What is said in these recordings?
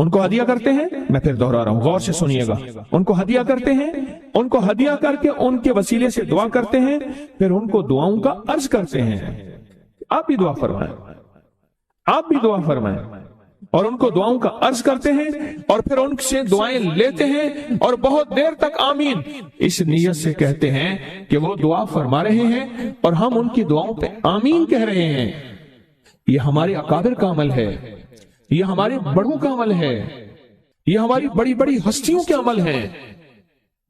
ان کو ہدیہ کرتے ہیں، میں پھر دوہرا رہا ہوں، غور سے سنیے گا، ان کو ہدیہ کرتے ہیں، ان کو ہدیہ کر کے ان کے وسیلے سے دعا کرتے ہیں، پھر ان کو دعاؤں کا عرض کرتے ہیں، آپ بھی دعا فرمائیں، آپ بھی دعا فرمائیں، اور ان کو دعاؤں کا عرض کرتے ہیں، اور پھر ان سے دعائیں لیتے ہیں، اور بہت دیر تک آمین اس نیت سے کہتے ہیں کہ وہ دعا فرما رہے ہیں اور ہم ان کی دعاؤں پہ آمین کہہ رہے ہیں۔ یہ ہمارے اکابر کا عمل ہے، یہ ہمارے بڑوں کا عمل ہے، یہ ہماری بڑی بڑی ہستیوں کے عمل ہیں۔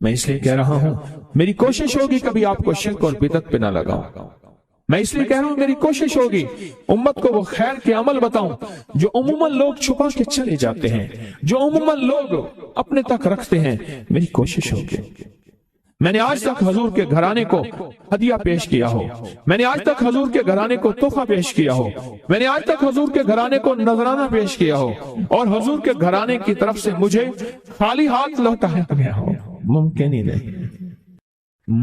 میں اس لیے کہہ رہا ہوں، میری کوشش ہوگی کبھی آپ کو شرک اور بدعت پہ نہ لگاؤں، میں اس لیے کہہ رہا ہوں میری کوشش ہوگی امت کو وہ خیر کے عمل بتاؤں جو عموماً لوگ چھپا کے چلے جاتے ہیں، جو عموماً لوگ اپنے تک رکھتے ہیں، میری کوشش ہوگی۔ میں نے آج تک حضور کے گھرانے کو ہدیہ پیش کیا ہو، میں نے آج تک حضور کے گھرانے کو تحفہ پیش کیا ہو، میں نے آج تک حضور کے گھرانے کو نذرانہ پیش کیا ہو، اور حضور کے گھرانے کی طرف سے مجھے خالی ہاتھ لوٹایا گیا ہو۔ ممکن ہی نہیں،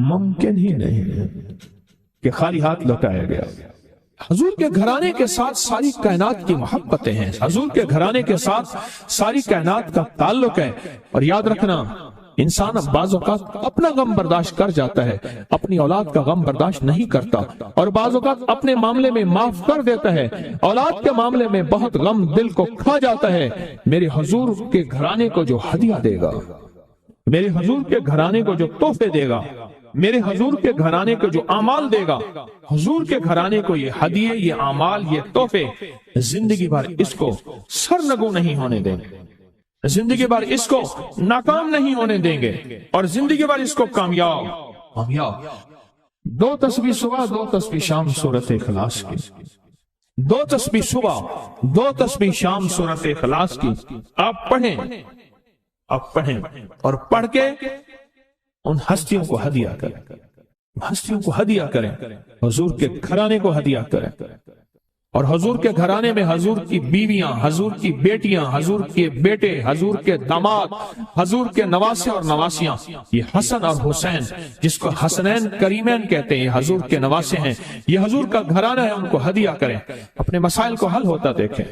ممکن ہی نہیں کہ خالی ہاتھ لوٹایا گیا۔ حضور کے گھرانے کے ساتھ ساری کائنات کی محبتیں ہیں، حضور کے گھرانے کے ساتھ ساری کائنات کا تعلق ہے، اور یاد رکھنا انسان بعض اوقات اپنا غم برداشت کر جاتا ہے، اپنی اولاد کا غم برداشت نہیں کرتا، اور بعض اوقات اپنے معاملے میں معاف کر دیتا ہے، اولاد کے معاملے میں بہت غم دل کو کھا جاتا ہے۔ میرے حضور کے گھرانے کو جو ہدیہ دے گا، میرے حضور کے گھرانے کو جو تحفے دے گا، میرے حضور کے گھرانے کو جو اعمال دے گا، حضور کے گھرانے کو یہ ہدیے، یہ اعمال، یہ تحفے زندگی بھر اس کو سرنگو نہیں ہونے دیں گے، زندگی بھر اس کو ناکام نہیں ہونے دیں گے، اور زندگی بھر اس کو کامیاب۔ 2 تسبیح صبح 2 تسبیح شام سورۃ اخلاص کی، 2 تسبیح صبح 2 تسبیح شام سورۃ اخلاص کی آپ پڑھیں، آپ پڑھیں، اور پڑھ کے ان ہستیوں کو ہدیہ کریں، ہستیوں کو ہدیہ کریں، حضور کے گھرانے کو ہدیہ کریں، اور حضور کے گھرانے میں حضور کی بیویاں، حضور کی بیٹیاں، حضور کے بیٹے، حضور کے داماد، حضور کے نواسے اور نواسیاں، یہ حسن اور حسین جس کو حسنین کریمین کہتے ہیں، یہ حضور کے نواسے ہیں، یہ حضور کا گھرانہ ہے، ان کو ہدیہ کریں، اپنے مسائل کو حل ہوتا دیکھیں،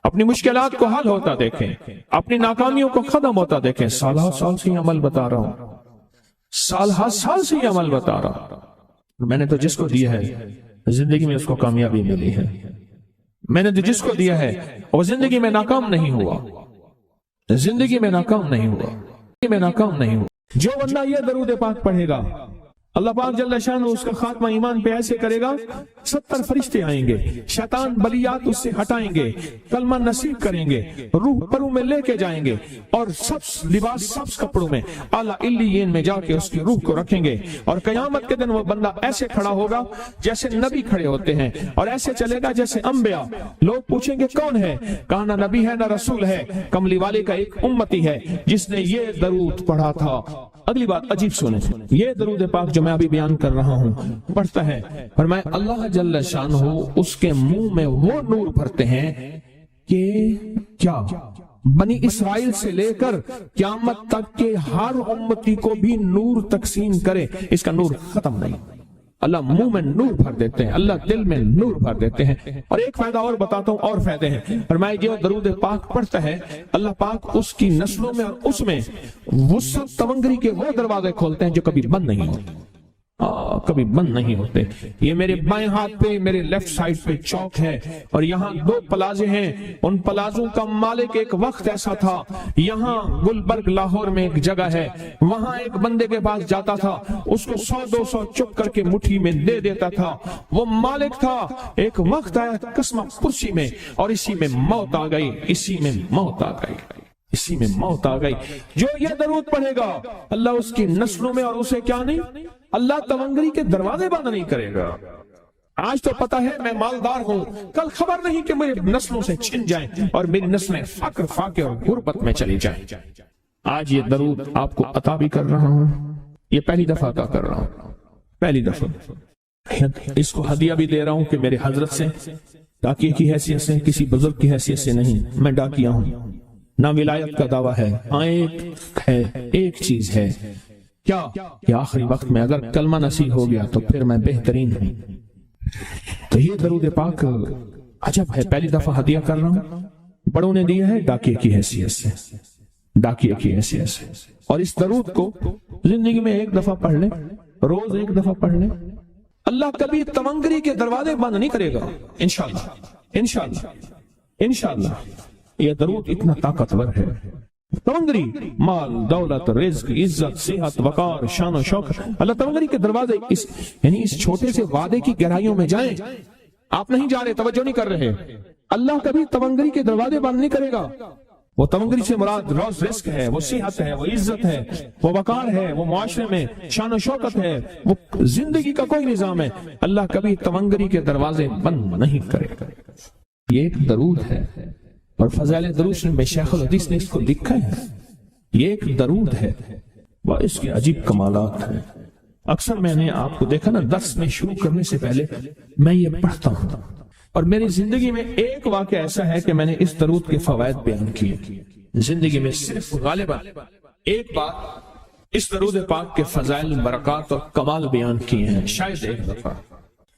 اپنی مشکلات کو حل ہوتا دیکھیں، اپنی ناکامیوں کو ختم ہوتا دیکھیں۔ سالہ سال سے یہ عمل بتا رہا ہوں، سالہ سال سے یہ عمل بتا رہا ہوں، میں نے تو جس کو دیا ہے زندگی میں اس کو کامیابی ملی ہے، میں نے تو جس کو دیا ہے وہ زندگی میں ناکام نہیں ہوا، زندگی میں ناکام نہیں ہوا، زندگی میں ناکام نہیں ہوا۔ جو بندہ یہ درود پاک پڑھے گا، اللہ پاک جل شانہ اس کا خاتمہ ایمان پہ ایسے کرے گا، 70 فرشتے آئیں گے، شیطان بلیات اس سے ہٹائیں گے، کلمہ نصیب کریں گے، روح پروں میں لے کے جائیں گے، اور سبز لباس سبز کپڑوں میں اعلیٰ علیین میں جا کے اس کی روح کو رکھیں گے، اور قیامت کے دن وہ بندہ ایسے کھڑا ہوگا جیسے نبی کھڑے ہوتے ہیں، اور ایسے چلے گا جیسے انبیاء۔ لوگ پوچھیں گے کون ہے؟ کہا نہ نبی ہے نہ رسول ہے، کملی والے کا ایک امتی ہے جس نے یہ درود پڑھا تھا۔ اگلی بات عجیب سنیں، یہ درود پاک جو میں ابھی بیان کر رہا ہوں پڑھتا ہے، فرمائے اللہ جل شانہ اس کے منہ میں وہ نور بھرتے ہیں کہ کیا بنی اسرائیل سے لے کر قیامت تک کے ہر امتی کو بھی نور تقسیم کرے، اس کا نور ختم نہیں۔ اللہ منہ میں نور بھر دیتے ہیں، اللہ دل میں نور بھر دیتے ہیں۔ اور ایک فائدہ اور بتاتا ہوں، اور فائدے ہیں۔ فرمائے جو درود پاک پڑھتا ہے اللہ پاک اس کی نسلوں میں اور اس میں وسعت تونگری کے وہ دروازے کھولتے ہیں جو کبھی بند نہیں ہوتے، کبھی بند نہیں ہوتے۔ یہ میرے بائیں ہاتھ پہ، میرے لیفٹ سائڈ پہ چوک ہے، اور یہاں 2 پلازے ہیں، ان پلازوں کا مالک ایک وقت ایسا تھا، یہاں گلبرگ لاہور میں ایک جگہ ہے، وہاں ایک بندے کے پاس جاتا تھا، اس کو 100-200 چپ کر کے مٹھی میں دے دیتا تھا، وہ مالک تھا۔ ایک وقت آیا قسمہ پرسی میں، اور اسی میں موت آ گئی، اسی میں موت آ گئی، اسی میں موت آ گئی۔ جو یہ درود پڑھے گا اللہ اس کی نسلوں میں، اور اسے کیا نہیں، اللہ تونگری کے دروازے بند نہیں کرے گا۔ آج تو پتا ہے میں مالدار ہوں، کل خبر نہیں کہ میری نسلوں سے چھن جائیں اور میری نسلیں فقر فاقے اور غربت میں چلی جائیں۔ آج یہ درود آپ کو عطا بھی کر رہا ہوں، یہ پہلی دفعہ عطا کر رہا ہوں، پہلی دفعہ اس کو ہدیہ بھی دے رہا ہوں کہ میرے حضرت سے، ڈاکیے کی حیثیت سے، کسی بزرگ کی حیثیت سے نہیں، میں ڈاکیہ ہوں، نہ ولایت کا دعویٰ ہے، ایک چیز ہے کیا کہ آخری وقت میں اگر کلمہ نصیب ہو گیا تو پھر میں بہترین ہوں۔ تو یہ درود پاک عجب ہے، پہلی دفعہ ہدیہ کر رہا ہوں، بڑوں نے دیا ہے ڈاکیے کی حیثیت سے، ڈاکیے کی حیثیت سے۔ اور اس درود کو زندگی میں ایک دفعہ پڑھ لیں، روز ایک دفعہ پڑھ لیں، اللہ کبھی تمنگری کے دروازے بند نہیں کرے گا انشاءاللہ، انشاءاللہ، انشاءاللہ۔ یہ درود اتنا طاقتور ہے۔ تمنگری، مال، دولت، رزق، عزت، صحت، وقار، شان و شوکت، اللہ تمنگری کے دروازے یعنی اس چھوٹے سے وعدے کی گہرائیوں میں جائیں۔ آپ نہیں جا رہے، توجہ نہیں کر رہے۔ اللہ کبھی تمنگری کے دروازے بند نہیں کرے گا۔ وہ تمنگری سے مراد روز رزق ہے، وہ صحت ہے، وہ عزت ہے، وہ وقار ہے، وہ معاشرے میں شان و شوکت ہے، وہ زندگی کا کوئی نظام ہے۔ اللہ کبھی تمنگری کے دروازے بند نہیں کرے گا۔ یہ ایک درود ہے، اور فضائل درود میں شیخ الحدیث نے اس کو لکھا ہے۔ یہ ایک درود ہے، وہ اس کے عجیب کمالات ہیں۔ اکثر میں نے آپ کو دیکھا نا، درس میں شروع کرنے سے پہلے میں یہ پڑھتا ہوں، اور میری زندگی میں ایک واقعہ ایسا ہے کہ میں نے اس درود کے فوائد بیان کیے۔ زندگی میں صرف غالباً ایک بار اس درود پاک کے فضائل، برکات اور کمال بیان کیے ہیں، شاید ایک دفعہ۔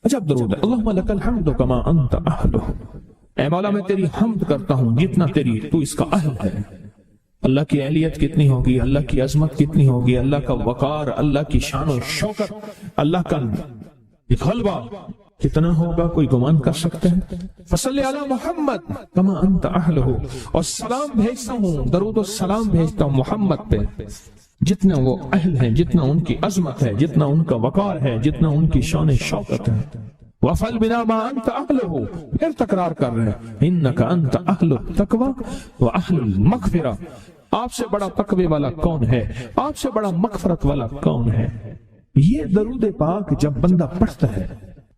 عجب درود ہے۔ اللہم لک الحمد کما انت اہلہ، اے مولا میں تیری حمد کرتا ہوں جتنا تو اس کا اہل ہے۔ اللہ کی اہلیت کتنی ہوگی، اللہ کی عظمت کتنی ہوگی، اللہ کا وقار، اللہ کی شان و شوکت، اللہ کا غلبہ کتنا ہوگا، کوئی گمان کر سکتے ہیں؟ فصلی علی محمد کما انت اہلہ، اور سلام بھیجتا ہوں، درود و سلام بھیجتا ہوں محمد پہ، جتنا وہ اہل ہیں، جتنا ان کی عظمت ہے، جتنا ان کا وقار ہے، جتنا ان کی شان شوکت ہے۔ وفل بنا ما انت اہلہ، پھر تکرار کر رہے ہیں، انک انت اہل التقوی واہل المغفرہ، آپ سے بڑا تقوی والا کون ہے، آپ سے بڑا مغفرت والا کون ہے۔ یہ درود پاک جب بندہ پڑھتا ہے،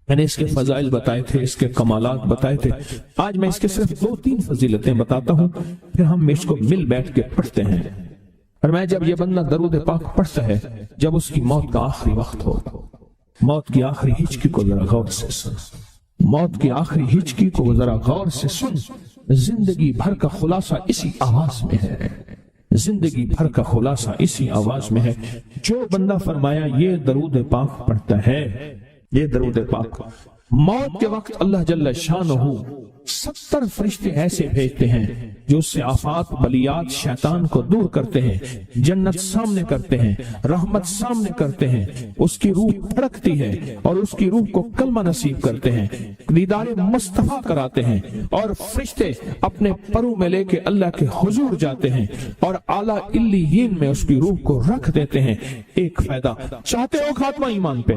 میں نے اس کے فضائل بتائے تھے، اس کے کمالات بتائے تھے، آج میں اس کے صرف 2-3 فضیلتیں بتاتا ہوں، پھر ہم اس کو مل بیٹھ کے پڑھتے ہیں۔ اور میں جب یہ بندہ درود پاک پڑھتا ہے، جب اس کی موت کا آخری وقت ہو، موت کی آخری ہچکی کو ذرا غور سے سن، موت کی آخری ہچکی کو ذرا غور سے سن، زندگی بھر کا خلاصہ اسی آواز میں ہے، زندگی بھر کا خلاصہ اسی آواز میں ہے۔ جو بندہ فرمایا یہ درود پاک پڑھتا ہے، یہ درود پاک، موت کے وقت اللہ جل شانہ 70 فرشتے ایسے بھیجتے ہیں جو اس سے آفات، بلیات، شیطان کو دور کرتے ہیں، جنت سامنے کرتے ہیں، رحمت سامنے کرتے ہیں، اس کی روح پھڑکتی ہے اور اس کی روح کو کلمہ نصیب کرتے ہیں، دیدار مصطفیٰ کراتے ہیں، اور فرشتے اپنے پروں میں لے کے اللہ کے حضور جاتے ہیں اور اعلیٰ علیین میں اس کی روح کو رکھ دیتے ہیں۔ ایک فائدہ چاہتے ہو خاتمہ ایمان پہ،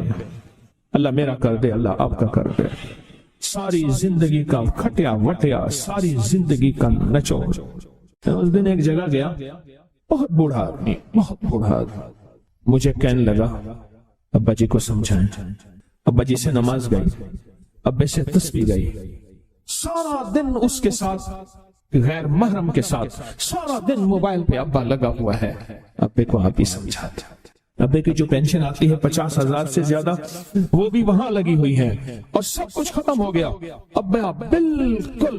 اللہ میرا کر دے، اللہ آپ کا کر دے، ساری زندگی کا کھٹیا وٹیا، ساری زندگی کا نچوڑ۔ اس دن ایک جگہ گیا، بہت بوڑھا آدمی، بہت بوڑھا آدمی، مجھے کہنے لگا ابا جی کو سمجھائیں۔ ابا جی سے نماز گئی، ابے سے تسبیح گئی، سارا دن اس کے ساتھ غیر محرم کے ساتھ، سارا دن موبائل پہ ابا لگا ہوا ہے۔ ابے کو آپ ہی سمجھاتے، ابے کی جو پینشن آتی ہے 50,000 سے زیادہ، وہ بھی وہاں لگی ہوئی ہے، اور سب کچھ ختم ہو گیا۔ ابا بالکل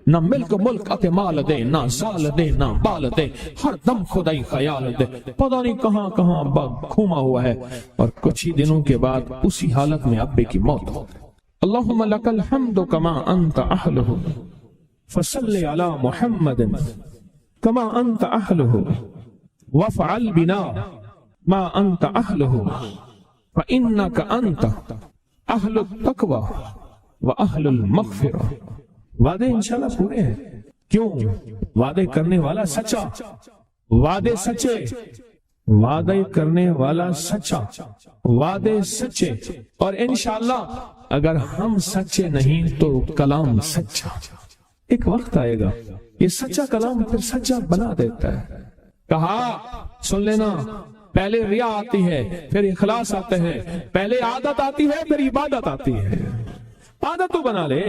نہ ملک ملک اتے مال دے، نہ زال دے، نہ بال دے، ہر دم خدائی خیال دے، پتہ نہیں کہاں کہاں ابا گھوما ہوا ہے۔ اور کچھ ہی دنوں کے بعد اسی حالت میں ابے کی موت ہو۔ اللہم لک الحمد کما انت اہلہ، فصلی علی محمد کما انت اہلہ، وفعل بنا ما انت اہلہ، فانک انت اہل التقوی واہل المغفرہ۔ وعدے انشاءاللہ پورے ہیں، کیوں؟ وعدے کرنے والا سچا، وعدے سچے، وعدے کرنے والا سچا، وعدے سچے، اور انشاءاللہ اگر ہم سچے نہیں تو کلام سچا۔ ایک وقت آئے گا یہ سچا کلام پھر سچا بنا دیتا ہے۔ کہا سن لینا، پہلے ریا آتی ہے، پھر اخلاص آتا ہے، پہلے عادت آتی ہے، پھر عبادت آتی ہے۔ عادت تو بنا لے۔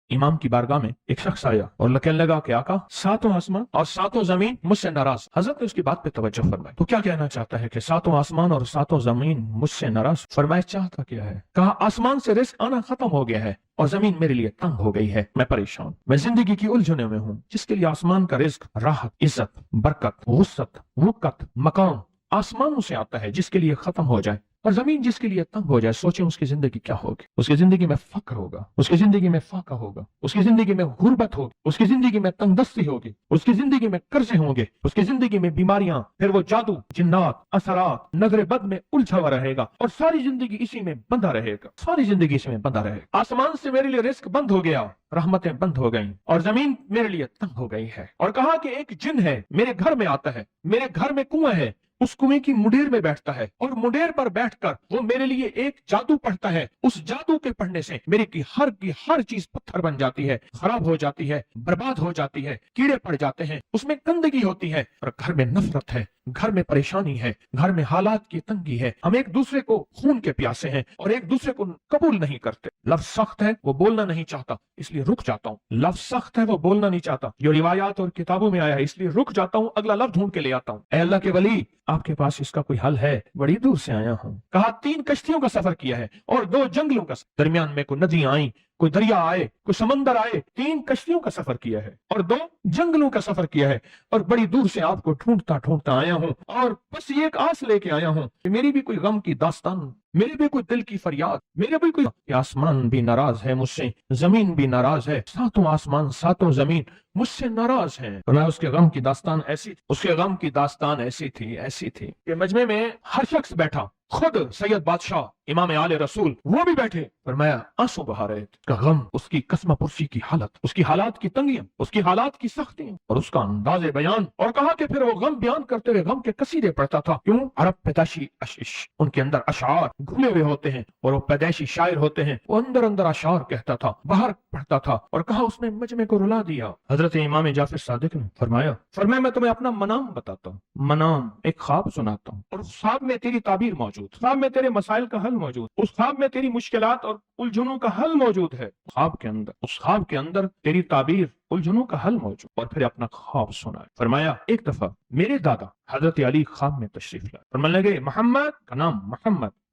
امام کی بارگاہ میں ایک شخص آیا اور کہنے لگا کہ آقا، 7 آسمان اور 7 زمین مجھ سے ناراض۔ حضرت نے اس کی بات پہ توجہ فرمائی، تو کیا کہنا چاہتا ہے کہ 7 آسمان اور 7 زمین مجھ سے ناراض؟ فرمایا چاہتا کیا ہے؟ کہا آسمان سے رزق آنا ختم ہو گیا ہے اور زمین میرے لیے تنگ ہو گئی ہے، میں پریشان، میں زندگی کی الجھنوں میں ہوں۔ جس کے لیے آسمان کا رزق، راحت، عزت، برکت، وسعت، وقت، مقام آسمانوں سے آتا ہے، جس کے لیے ختم ہو جائے اور زمین جس کے لیے تنگ ہو جائے، سوچیں اس کی زندگی کیا ہوگی۔ اس کی زندگی میں فقر ہوگا، اس کی زندگی میں فاقہ ہوگا، اس کی زندگی میں غربت ہوگی، اس کی زندگی میں تنگ دستی ہوگی، اس کی زندگی میں قرضے ہوں گے، اس کی زندگی میں بیماریاں، پھر وہ جادو، جنات، اثرات، نظر بد میں الجھا ہوا رہے گا، اور ساری زندگی اسی میں بندھا رہے گا، ساری زندگی اسی میں بندھا رہے گا۔ آسمان سے میرے لیے رزق بند ہو گیا، رحمتیں بند ہو گئیں، اور زمین میرے لیے تنگ ہو گئی ہے۔ اور کہا کہ ایک جن ہے میرے گھر میں آتا ہے، میرے گھر میں کنواں ہے، اس کنویں کی منڈیر میں بیٹھتا ہے، اور منڈیر پر بیٹھ کر وہ میرے لیے ایک جادو پڑھتا ہے۔ اس جادو کے پڑھنے سے میری کی ہر چیز پتھر بن جاتی ہے، خراب ہو جاتی ہے، برباد ہو جاتی ہے، کیڑے پڑ جاتے ہیں، اس میں گندگی ہوتی ہے، اور گھر میں نفرت ہے، گھر میں پریشانی ہے، گھر میں حالات کی تنگی ہے، ہم ایک دوسرے کو خون کے پیاسے ہیں اور ایک دوسرے کو قبول نہیں کرتے۔ لفظ سخت ہے، وہ بولنا نہیں چاہتا، اس لیے رک جاتا ہوں۔ لفظ سخت ہے، وہ بولنا نہیں چاہتا، جو روایات اور کتابوں میں آیا ہے، اس لیے رک جاتا ہوں، اگلا لفظ ڈھونڈ کے لے آتا ہوں۔ اے اللہ کے ولی، آپ کے پاس اس کا کوئی حل ہے؟ بڑی دور سے آیا ہوں۔ کہا 3 کشتیوں کا سفر کیا ہے اور 2 جنگلوں کا، درمیان میں کوئی ندیاں آئیں، کوئی دریا آئے، کوئی سمندر آئے، 3 کشتیوں کا سفر کیا ہے اور 2 جنگلوں کا سفر کیا ہے، اور بڑی دور سے آپ کو ڈھونڈتا آیا ہوں، اور بس یہ ایک آس لے کے آیا ہوں کہ میری بھی کوئی غم کی داستان، میرے بھی کوئی دل کی فریاد، میرے بھی کوئی، کہ آسمان بھی ناراض ہے مجھ سے، زمین بھی ناراض ہے، 7 آسمان 7 زمین مجھ سے ناراض ہیں۔ تو میں اس کے غم کی داستان ایسی تھی، اس کے غم کی داستان ایسی تھی کہ مجمع میں ہر شخص بیٹھا، خود سید بادشاہ امام آل رسول وہ بھی بیٹھے، فرمایا آنسو بہا رہے تھے، کا غم، اس کی قسمہ پرسی کی حالت، اس کی حالات کی تنگیاں، اس کی حالات کی سختیاں، اور اس کا انداز بیان، اور کہا کہ پھر وہ غم بیان کرتے ہوئے غم کے قصیدے پڑھتا تھا۔ کیوں؟ عرب پیدائشی اشعار، ان کے اندر اشعار گھلے ہوئے ہوتے ہیں، اور وہ پیدائشی شاعر ہوتے ہیں، وہ اندر اشعار کہتا تھا، باہر پڑھتا تھا، اور کہا اس نے مجمع کو رلا دیا۔ حضرت امام جعفر صادق نے فرمایا میں تمہیں اپنا منام بتاتا ہوں، منام ایک خواب سناتا ہوں، اور اس خواب میں تیری تعبیر موجود، خواب میں تیرے مسائل کا حل موجود، اس خواب میں تیری مشکلات اور الجھنوں کا حل موجود ہے، خواب کے اندر، اس خواب کے اندر تیری تعبیر، الجھنوں کا حل موجود۔ اور پھر اپنا خواب سنا۔ فرمایا ایک دفعہ میرے دادا حضرت علی خواب میں تشریف لائے، فرمانے لگے محمد کا نام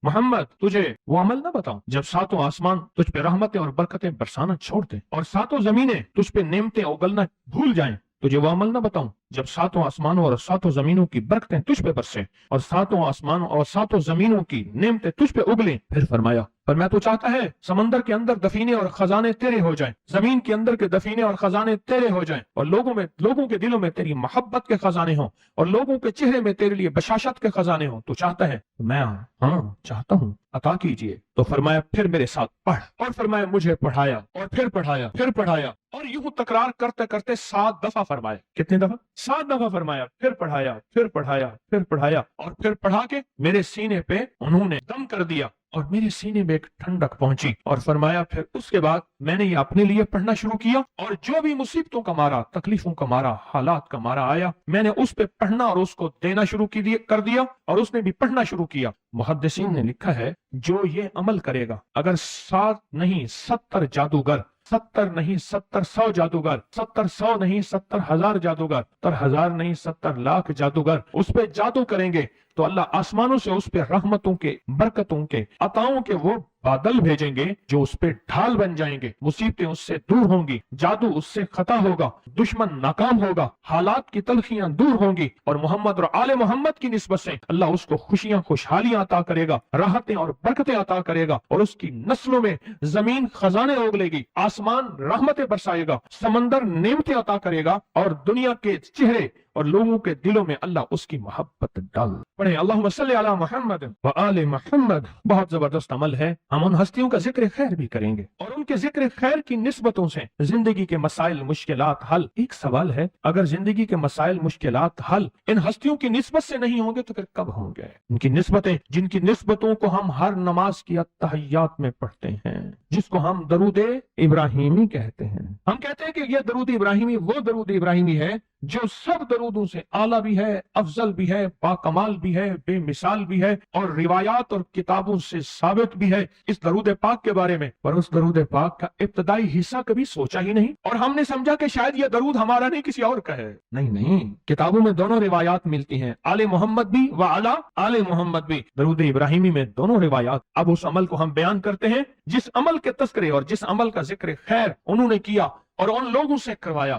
محمد تجھے وہ عمل نہ بتاؤں جب 7 آسمان تجھ پہ رحمتیں اور برکتیں برسانا چھوڑ دیں، اور 7 زمینیں تجھ پہ نعمتیں اگلنا بھول جائیں، تجھے وہ عمل نہ بتاؤں جب 7 آسمانوں اور 7 زمینوں کی برکتیں تجھ پہ برسیں، اور 7 آسمانوں اور 7 زمینوں کی نعمتیں تجھ پہ اگلیں۔ پھر فرمایا تو چاہتا ہے سمندر کے اندر دفینے اور خزانے تیرے ہو جائیں، زمین کے اندر کے دفینے اور خزانے تیرے ہو جائیں، اور لوگوں کے دلوں میں تیری محبت کے خزانے ہوں، اور لوگوں کے چہرے میں تیرے لیے بشاشت کے خزانے ہوں۔ تو چاہتا ہے؟ میں ہاں چاہتا ہوں، عطا کیجئے۔ تو فرمایا پھر میرے ساتھ پڑھ، اور فرمایا مجھے پڑھایا، اور پھر پڑھایا، اور یوں تکرار کرتے کرتے 7 دفعہ فرمایا۔ کتنے دفعہ؟ 7 دفعہ فرمایا، پھر پڑھایا، اور پھر پڑھا کے میرے سینے پہ انہوں نے دم کر دیا، اور میرے سینے میں ایک ٹھنڈک پہنچی، اور فرمایا پھر اس کے بعد میں نے یہ اپنے لیے پڑھنا شروع کیا، اور جو بھی مصیبتوں کا مارا، تکلیفوں کا مارا، حالات کا مارا آیا، میں نے اس پہ پڑھنا اور اس کو دینا شروع کر دیا، اور اس نے بھی پڑھنا شروع کیا۔ محدثین نے لکھا ہے جو یہ عمل کرے گا، اگر 7 نہیں 70 جادوگر، 70 نہیں 70 100 جادوگر، 70 100 نہیں 70 1000 جادوگر، 70 1000 نہیں 70 لاکھ جادوگر اس پہ جادو کریں گے، تو اللہ آسمانوں سے اس پہ رحمتوں کے، برکتوں کے، عطاؤں کے وہ بادل بھیجیں گے جو اس پہ ڈھال بن جائیں گے، مصیبتیں اس سے دور ہوں گی، جادو اس سے خطا ہوگا، دشمن ناکام ہوگا، حالات کی تلخیاں دور ہوں گی، اور محمد اور آل محمد کی نسبت سے اللہ اس کو خوشیاں، خوشحالیاں عطا کرے گا، راحتیں اور برکتیں عطا کرے گا، اور اس کی نسلوں میں زمین خزانے اگلے گی، آسمان رحمتیں برسائے گا، سمندر نعمتیں عطا کرے گا، اور دنیا کے چہرے اور لوگوں کے دلوں میں اللہ اس کی محبت ڈال۔ پڑھیں اللہم صلی علی محمد و آل محمد۔ بہت زبردست عمل ہے، ہم ان ہستیوں کا ذکر خیر بھی کریں گے، اور ان کے ذکر خیر کی نسبتوں سے زندگی کے مسائل، مشکلات حل۔ ایک سوال ہے، اگر زندگی کے مسائل، مشکلات حل ان ہستیوں کی نسبت سے نہیں ہوں گے تو پھر کب ہوں گے؟ ان کی نسبتیں، جن کی نسبتوں کو ہم ہر نماز کی التحیات میں پڑھتے ہیں، جس کو ہم درود ابراہیمی کہتے ہیں، ہم کہتے ہیں کہ یہ درود ابراہیمی وہ درود ابراہیمی ہے جو سب درودوں سے اعلیٰ بھی ہے، افضل بھی ہے، باکمال بھی ہے، بے مثال بھی ہے، اور روایات اور کتابوں سے ثابت بھی ہے اس درود پاک کے بارے میں۔ پر اس درود پاک کا ابتدائی حصہ کبھی سوچا ہی نہیں، اور ہم نے سمجھا کہ شاید یہ درود ہمارا نہیں، کسی اور کا ہے۔ نہیں، کتابوں میں دونوں روایات ملتی ہیں، آل محمد بھی و اعلی آل محمد بھی، درود ابراہیمی میں دونوں روایات۔ اب اس عمل کو ہم بیان کرتے ہیں جس عمل کے تذکرے اور جس عمل کا ذکر خیر انہوں نے کیا اور ان لوگوں سے کروایا،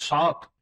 7,